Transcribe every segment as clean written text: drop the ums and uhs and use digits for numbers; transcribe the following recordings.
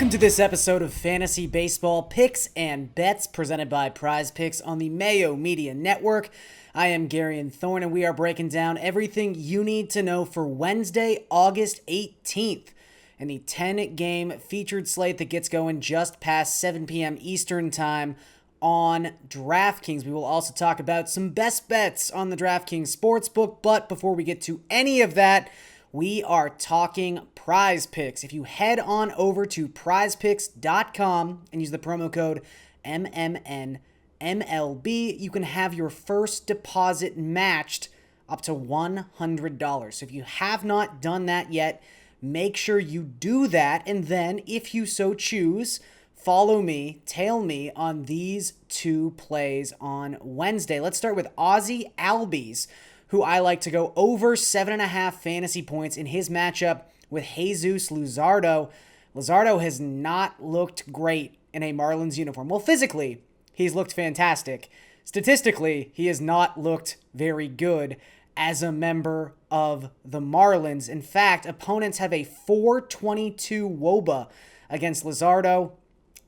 Welcome to this episode of Fantasy Baseball Picks and Bets presented by Prize Picks on the Mayo Media Network. I am Garion Thorne, and we are breaking down everything you need to know for Wednesday, August 18th, and the 10-game featured slate that gets going just past 7 p.m. Eastern Time on DraftKings. We will also talk about some best bets on the DraftKings Sportsbook, but before we get to any of that, we are talking Prize Picks. If you head on over to prizepicks.com and use the promo code MMNMLB, you can have your first deposit matched up to $100. So if you have not done that yet, make sure you do that. And then, if you so choose, follow me, tail me on these two plays on Wednesday. Let's start with Ozzie Albies, who I like to go over 7.5 fantasy points in his matchup with Jesus Luzardo. Luzardo has not looked great in a Marlins uniform. Well, physically, he's looked fantastic. Statistically, he has not looked very good as a member of the Marlins. In fact, opponents have a .422 WOBA against Luzardo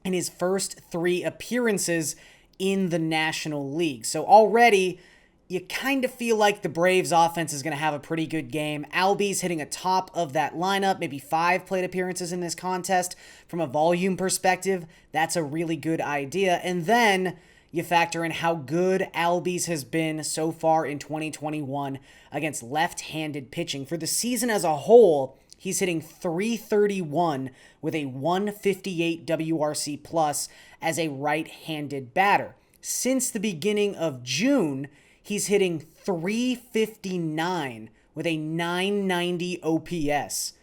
in his first 3 appearances in the National League. So already, you kind of feel like the Braves offense is going to have a pretty good game. Albies hitting atop of that lineup, maybe 5 plate appearances in this contest. From a volume perspective, that's a really good idea. And then you factor in how good Albies has been so far in 2021 against left-handed pitching. For the season as a whole, he's hitting .331 with a 158 WRC plus as a right-handed batter. Since the beginning of June, he's hitting .359 with a 990 OPS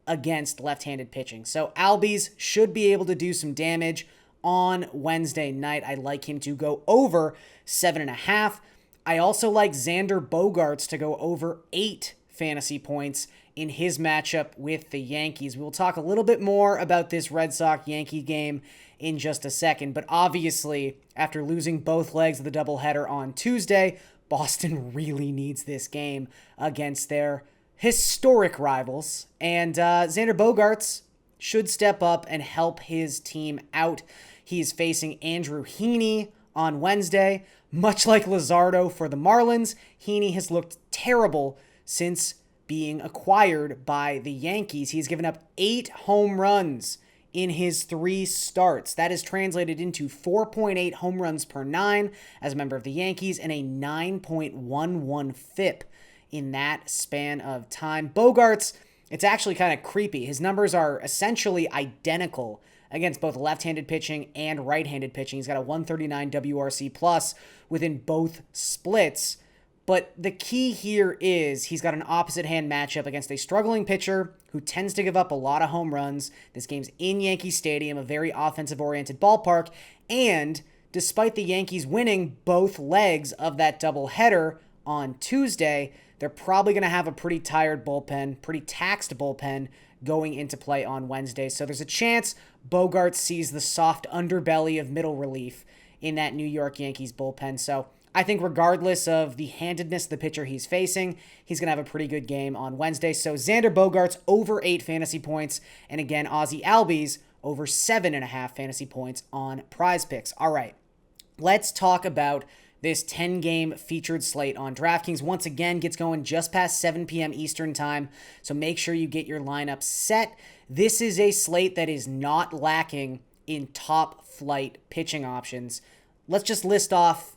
against left-handed pitching. So Albies should be able to do some damage on Wednesday night. I like him to go over 7.5. I also like Xander Bogaerts to go over 8 fantasy points in his matchup with the Yankees. We will talk a little bit more about this Red Sox-Yankee game in just a second, but obviously, after losing both legs of the doubleheader on Tuesday, Boston really needs this game against their historic rivals, and Xander Bogaerts should step up and help his team out. He's facing Andrew Heaney on Wednesday. Much like Luzardo for the Marlins, Heaney has looked terrible since being acquired by the Yankees. He's given up 8 home runs in his 3 starts. That is translated into 4.8 home runs per 9 as a member of the Yankees and a 9.11 FIP in that span of time. Bogaerts, it's actually kind of creepy. His numbers are essentially identical against both left-handed pitching and right-handed pitching. He's got a 139 WRC plus within both splits. But the key here is he's got an opposite hand matchup against a struggling pitcher who tends to give up a lot of home runs. This game's in Yankee Stadium, a very offensive-oriented ballpark. And despite the Yankees winning both legs of that doubleheader on Tuesday, they're probably going to have a pretty tired bullpen, pretty taxed bullpen going into play on Wednesday. So there's a chance Bogaerts sees the soft underbelly of middle relief in that New York Yankees bullpen. So I think regardless of the handedness of the pitcher he's facing, he's going to have a pretty good game on Wednesday. So Xander Bogaerts over 8 fantasy points. And again, Ozzie Albies over 7.5 fantasy points on Prize Picks. All right, let's talk about this 10-game featured slate on DraftKings. Once again, gets going just past 7 p.m. Eastern Time. So make sure you get your lineup set. This is a slate that is not lacking in top flight pitching options. Let's just list off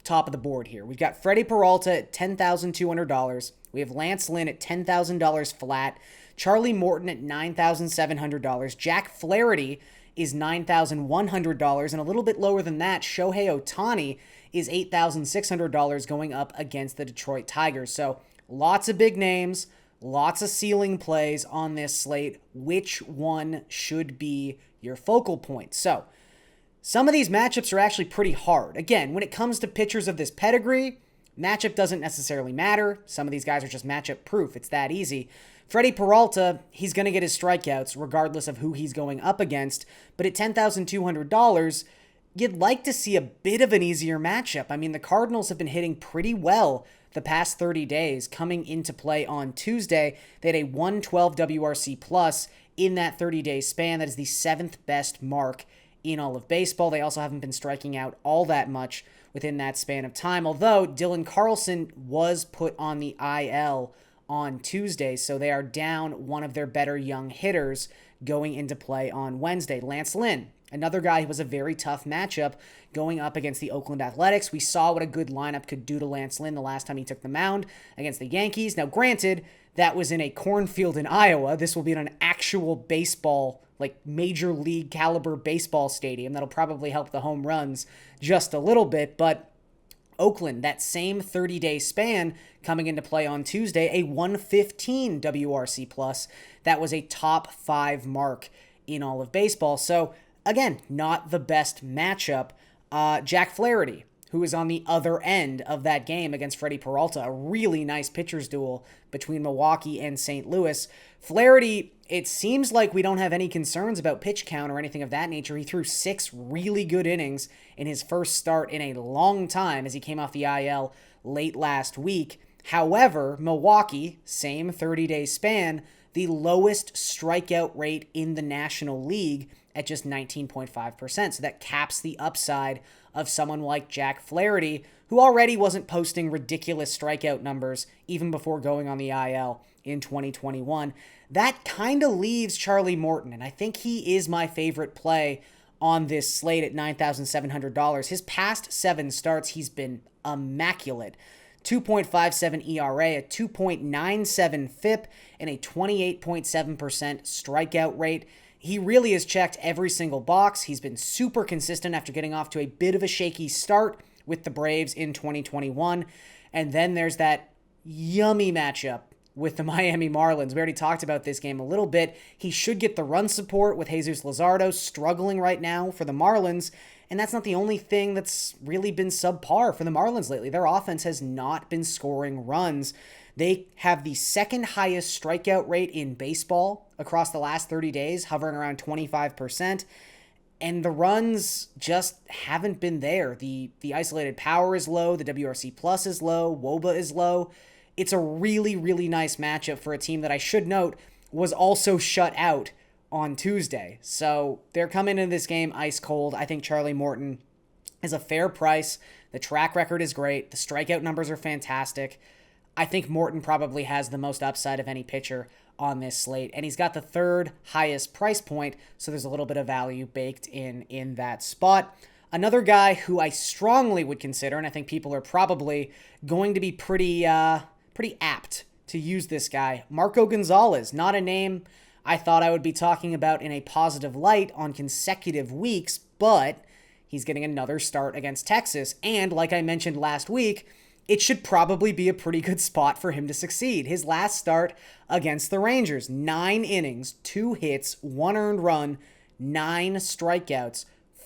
top of the board here. We've got Freddie Peralta at $10,200. We have Lance Lynn at $10,000 flat. Charlie Morton at $9,700. Jack Flaherty is $9,100. And a little bit lower than that, Shohei Ohtani is $8,600 going up against the Detroit Tigers. So lots of big names, lots of ceiling plays on this slate. Which one should be your focal point? So some of these matchups are actually pretty hard. Again, when it comes to pitchers of this pedigree, matchup doesn't necessarily matter. Some of these guys are just matchup proof. It's that easy. Freddie Peralta, he's going to get his strikeouts regardless of who he's going up against. But at $10,200, you'd like to see a bit of an easier matchup. I mean, the Cardinals have been hitting pretty well the past 30 days coming into play on Tuesday. They had a 112 WRC plus in that 30-day span. That is the 7th best mark in all of baseball. They also haven't been striking out all that much within that span of time, although Dylan Carlson was put on the IL on Tuesday, so they are down one of their better young hitters going into play on Wednesday. Lance Lynn, another guy who was a very tough matchup going up against the Oakland Athletics. We saw what a good lineup could do to Lance Lynn the last time he took the mound against the Yankees. Now, granted, that was in a cornfield in Iowa. This will be in an actual baseball, like major league caliber baseball stadium. That'll probably help the home runs just a little bit, but Oakland, that same 30-day span coming into play on Tuesday, a 115 WRC plus. That was a top 5 mark in all of baseball. So again, not the best matchup. Jack Flaherty, who is on the other end of that game against Freddie Peralta, a really nice pitcher's duel between Milwaukee and St. Louis. Flaherty, it seems like we don't have any concerns about pitch count or anything of that nature. He threw 6 really good innings in his first start in a long time as he came off the IL late last week. However, Milwaukee, same 30-day span, the lowest strikeout rate in the National League at just 19.5%. So that caps the upside of someone like Jack Flaherty, who already wasn't posting ridiculous strikeout numbers even before going on the IL in 2021. That kind of leaves Charlie Morton, and I think he is my favorite play on this slate at $9,700. His past 7 starts, he's been immaculate. 2.57 ERA, a 2.97 FIP, and a 28.7% strikeout rate. He really has checked every single box. He's been super consistent after getting off to a bit of a shaky start with the Braves in 2021. And then there's that yummy matchup with the Miami Marlins. We already talked about this game a little bit. He should get the run support with Jesus Luzardo struggling right now for the Marlins. And that's not the only thing that's really been subpar for the Marlins lately. Their offense has not been scoring runs. They have the second highest strikeout rate in baseball across the last 30 days, hovering around 25%. And the runs just haven't been there. The isolated power is low. The WRC plus is low. WOBA is low. It's a really, really nice matchup for a team that I should note was also shut out on Tuesday. So they're coming into this game ice cold. I think Charlie Morton is a fair price. The track record is great. The strikeout numbers are fantastic. I think Morton probably has the most upside of any pitcher on this slate, and he's got the 3rd highest price point, so there's a little bit of value baked in that spot. Another guy who I strongly would consider, and I think people are probably going to be pretty apt to use this guy, Marco Gonzalez. Not a name I thought I would be talking about in a positive light on consecutive weeks, but he's getting another start against Texas, and like I mentioned last week, it should probably be a pretty good spot for him to succeed. His last start against the Rangers, 9 innings, 2 hits, 1 earned run, 9 strikeouts,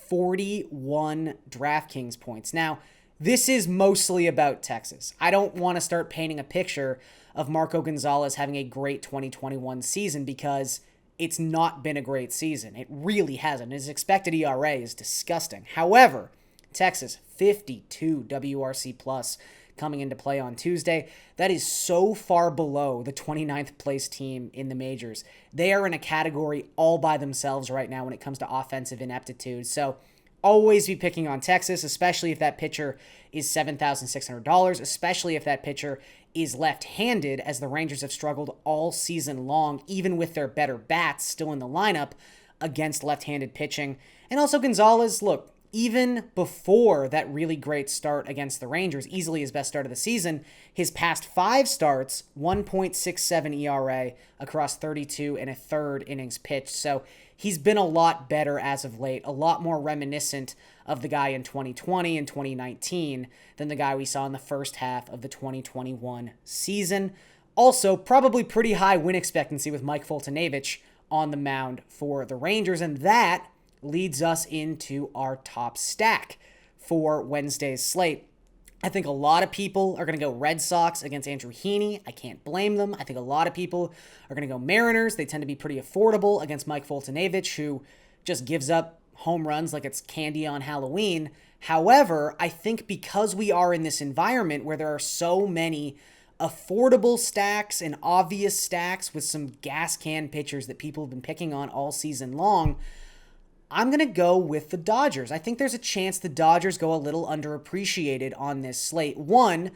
41 DraftKings points. Now, this is mostly about Texas. I don't want to start painting a picture of Marco Gonzalez having a great 2021 season because it's not been a great season. It really hasn't. His expected ERA is disgusting. However, Texas, 52 WRC plus coming into play on Tuesday. That is so far below the 29th place team in the majors. They are in a category all by themselves right now when it comes to offensive ineptitude. So always be picking on Texas, especially if that pitcher is $7,600, especially if that pitcher is left-handed, as the Rangers have struggled all season long, even with their better bats still in the lineup against left-handed pitching. And also Gonzalez, look, even before that really great start against the Rangers, easily his best start of the season, his past 5 starts, 1.67 ERA across 32 and a third innings pitched. So he's been a lot better as of late, a lot more reminiscent of the guy in 2020 and 2019 than the guy we saw in the first half of the 2021 season. Also, probably pretty high win expectancy with Mike Foltynewicz on the mound for the Rangers, and that leads us into our top stack for Wednesday's slate. I think a lot of people are going to go Red Sox against Andrew Heaney. I can't blame them. I think a lot of people are going to go Mariners. They tend to be pretty affordable against Mike Foltynewicz, who just gives up home runs like it's candy on Halloween. However, I think because we are in this environment where there are so many affordable stacks and obvious stacks with some gas can pitchers that people have been picking on all season long, I'm going to go with the Dodgers. I think there's a chance the Dodgers go a little underappreciated on this slate. One,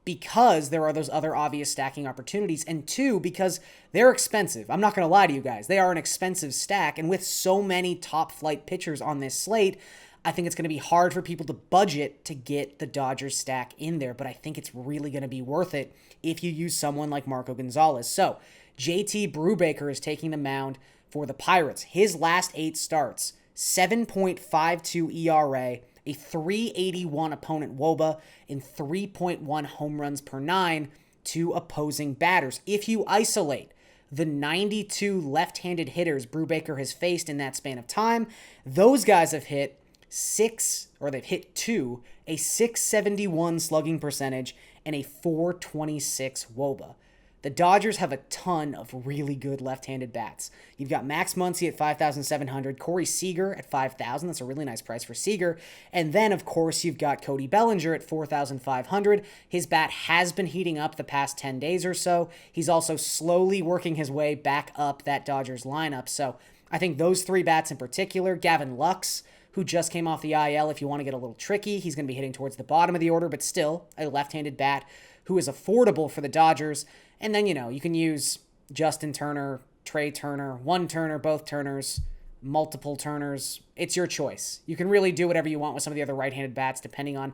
because there are those other obvious stacking opportunities, and two, because they're expensive. I'm not going to lie to you guys. They are an expensive stack, and with so many top flight pitchers on this slate, I think it's going to be hard for people to budget to get the Dodgers stack in there, but I think it's really going to be worth it if you use someone like Marco Gonzalez. So, JT Brubaker is taking the mound for the Pirates. His last 8 starts, 7.52 ERA, a 381 opponent WOBA, and 3.1 home runs per 9 to opposing batters. If you isolate the 92 left-handed hitters Brubaker has faced in that span of time, those guys have hit they've hit 2, a 671 slugging percentage, and a 426 WOBA. The Dodgers have a ton of really good left-handed bats. You've got Max Muncy at 5,700, Corey Seager at 5,000. That's a really nice price for Seager. And then, of course, you've got Cody Bellinger at 4,500. His bat has been heating up the past 10 days or so. He's also slowly working his way back up that Dodgers lineup. So I think those 3 bats in particular, Gavin Lux, who just came off the IL, if you want to get a little tricky, he's going to be hitting towards the bottom of the order, but still a left-handed bat who is affordable for the Dodgers. And then, you can use Justin Turner, Trey Turner, one Turner, both Turners, multiple Turners. It's your choice. You can really do whatever you want with some of the other right-handed bats, depending on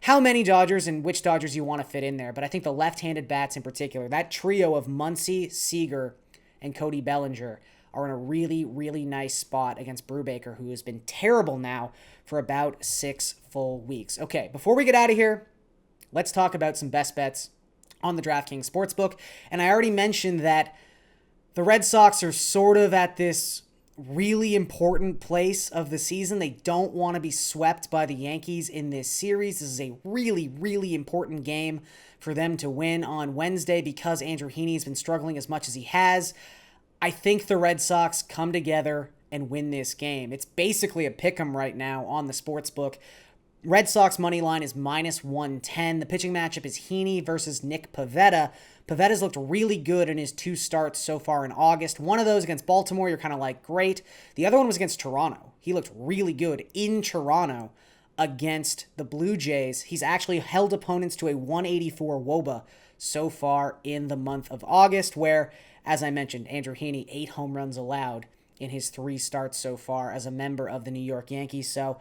how many Dodgers and which Dodgers you want to fit in there. But I think the left-handed bats in particular, that trio of Muncy, Seager, and Cody Bellinger are in a really, really nice spot against Brubaker, who has been terrible now for about 6 full weeks. Okay, before we get out of here, let's talk about some best bets on the DraftKings Sportsbook. And I already mentioned that the Red Sox are sort of at this really important place of the season. They don't want to be swept by the Yankees in this series. This is a really, really important game for them to win on Wednesday because Andrew Heaney has been struggling as much as he has. I think the Red Sox come together and win this game. It's basically a pick'em right now on the Sportsbook. Red Sox money line is -110. The pitching matchup is Heaney versus Nick Pivetta. Pavetta's looked really good in his 2 starts so far in August. One of those against Baltimore, you're kind of like, great. The other one was against Toronto. He looked really good in Toronto against the Blue Jays. He's actually held opponents to a 184 WOBA so far in the month of August, where, as I mentioned, Andrew Heaney, 8 home runs allowed in his 3 starts so far as a member of the New York Yankees. So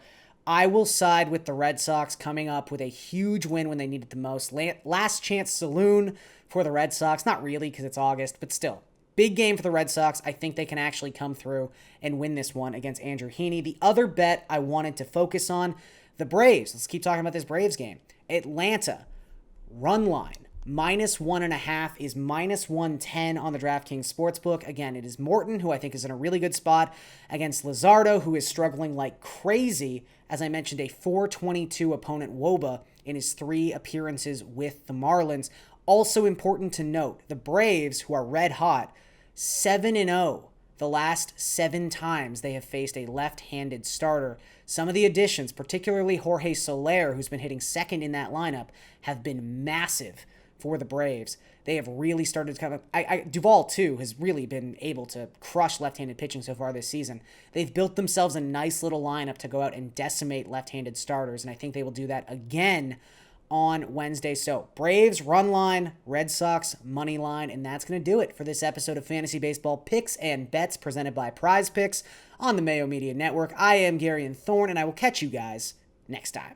I will side with the Red Sox coming up with a huge win when they need it the most. Last chance saloon for the Red Sox. Not really because it's August, but still. Big game for the Red Sox. I think they can actually come through and win this one against Andrew Heaney. The other bet I wanted to focus on, the Braves. Let's keep talking about this Braves game. Atlanta, run line. -1.5 is -110 on the DraftKings Sportsbook. Again, it is Morton, who I think is in a really good spot, against Luzardo, who is struggling like crazy. As I mentioned, a 422 opponent WOBA in his 3 appearances with the Marlins. Also important to note, the Braves, who are red hot, 7-0 the last 7 times they have faced a left-handed starter. Some of the additions, particularly Jorge Soler, who's been hitting second in that lineup, have been massive for the Braves. They have really started to kind of... Duvall, too, has really been able to crush left-handed pitching so far this season. They've built themselves a nice little lineup to go out and decimate left-handed starters, and I think they will do that again on Wednesday. So, Braves, run line, Red Sox, money line, and that's going to do it for this episode of Fantasy Baseball Picks and Bets presented by Prize Picks on the Mayo Media Network. I am Garion Thorne, and I will catch you guys next time.